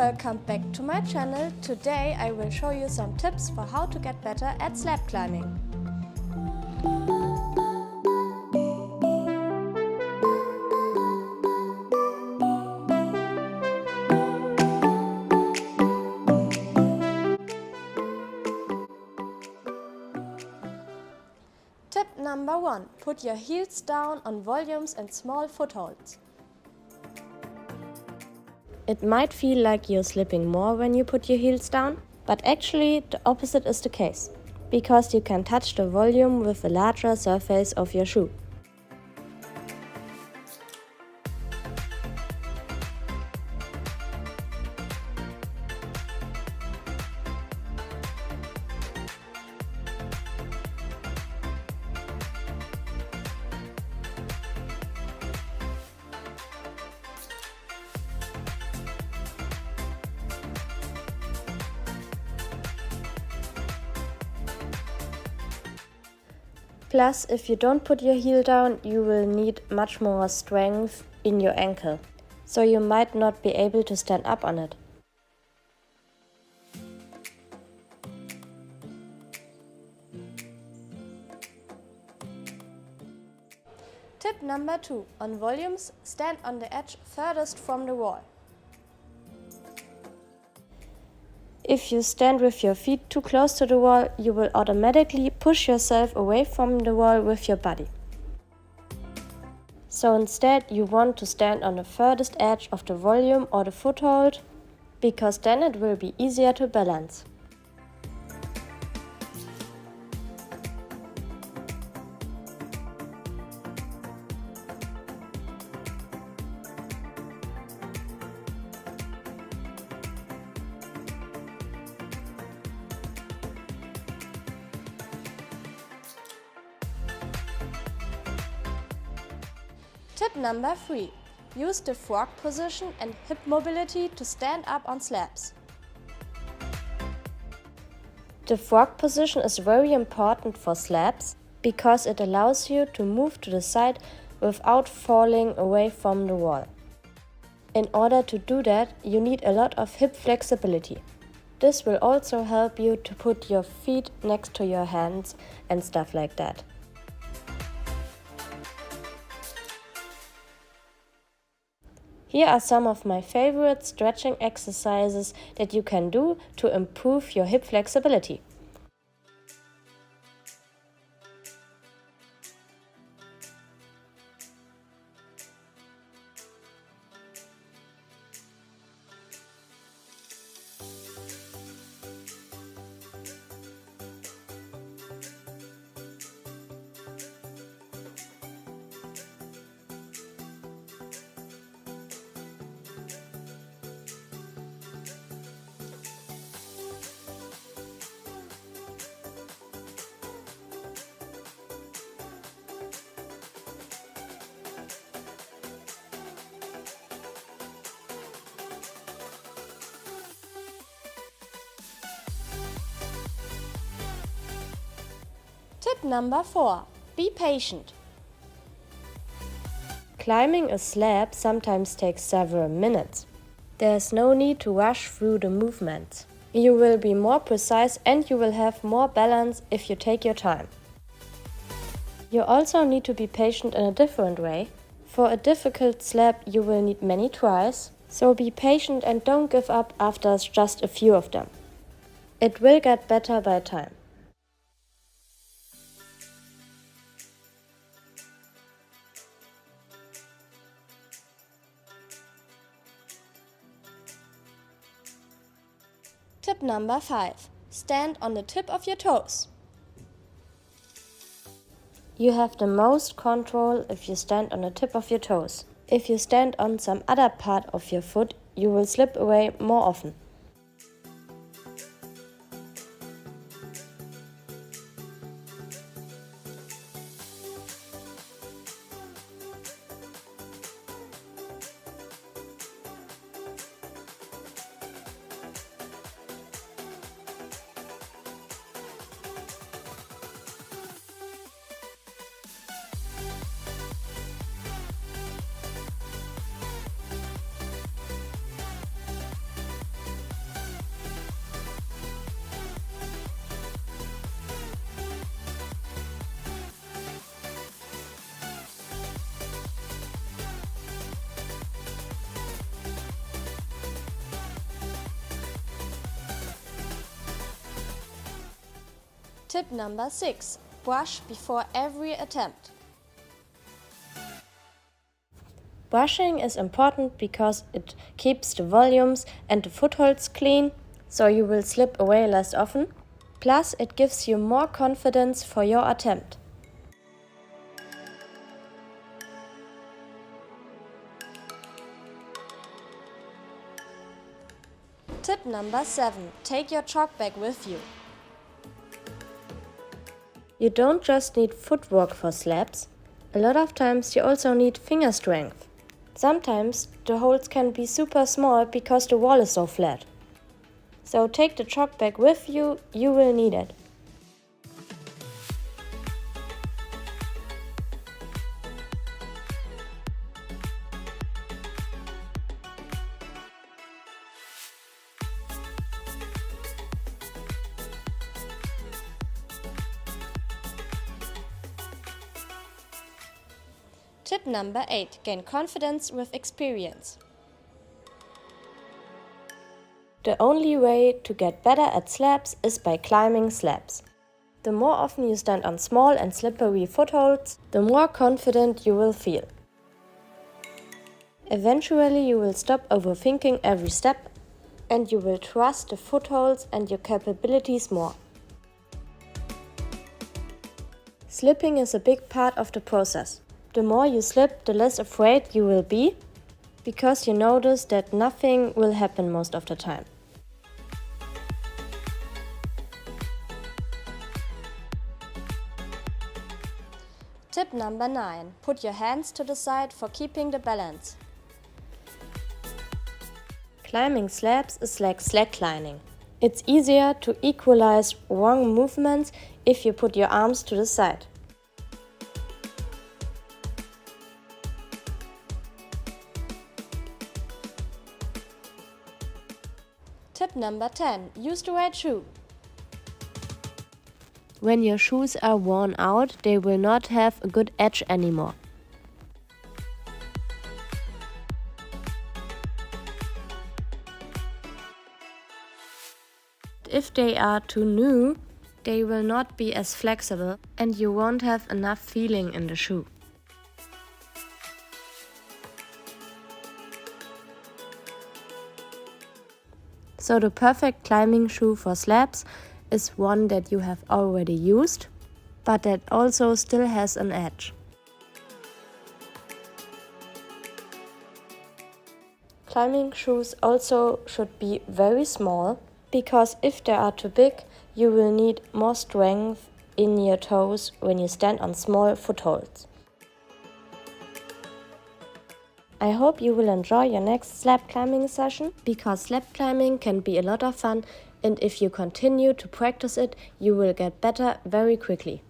welcome back to my channel. Today I will show you some tips for how to get better at slab climbing. Tip number 1. Put your heels down on volumes and small footholds. It might feel like you're slipping more when you put your heels down, but actually the opposite is the case, because you can touch the volume with the larger surface of your shoe. Plus, if you don't put your heel down, you will need much more strength in your ankle, so you might not be able to stand up on it. Tip number 2. On volumes, stand on the edge furthest from the wall. If you stand with your feet too close to the wall, you will automatically push yourself away from the wall with your body. So instead, you want to stand on the furthest edge of the volume or the foothold, because then it will be easier to balance. Tip number 3. Use the frog position and hip mobility to stand up on slabs. The frog position is very important for slabs because it allows you to move to the side without falling away from the wall. In order to do that, you need a lot of hip flexibility. This will also help you to put your feet next to your hands and stuff like that. Here are some of my favorite stretching exercises that you can do to improve your hip flexibility. Tip number 4. Be patient. Climbing a slab sometimes takes several minutes. There's no need to rush through the movements. You will be more precise and you will have more balance if you take your time. You also need to be patient in a different way. For a difficult slab you will need many tries, so be patient and don't give up after just a few of them. It will get better by time. Tip number 5. Stand on the tip of your toes. You have the most control if you stand on the tip of your toes. If you stand on some other part of your foot, you will slip away more often. Tip number 6. Brush before every attempt. Brushing is important because it keeps the volumes and the footholds clean, so you will slip away less often. Plus, it gives you more confidence for your attempt. Tip number 7. Take your chalk bag with you. You don't just need footwork for slabs. A lot of times you also need finger strength. Sometimes the holes can be super small because the wall is so flat. So take the chalk bag with you, you will need it. Tip number 8. Gain confidence with experience. The only way to get better at slabs is by climbing slabs. The more often you stand on small and slippery footholds, the more confident you will feel. Eventually you will stop overthinking every step and you will trust the footholds and your capabilities more. Slipping is a big part of the process. The more you slip, the less afraid you will be, because you notice that nothing will happen most of the time. Tip number 9. Put your hands to the side for keeping the balance. Climbing slabs is like slacklining. It's easier to equalize wrong movements if you put your arms to the side. Tip number 10. Use the right shoe. When your shoes are worn out, they will not have a good edge anymore. If they are too new, they will not be as flexible and you won't have enough feeling in the shoe. So the perfect climbing shoe for slabs is one that you have already used, but that also still has an edge. Climbing shoes also should be very small, because if they are too big, you will need more strength in your toes when you stand on small footholds. I hope you will enjoy your next slab climbing session, because slab climbing can be a lot of fun, and if you continue to practice it, you will get better very quickly.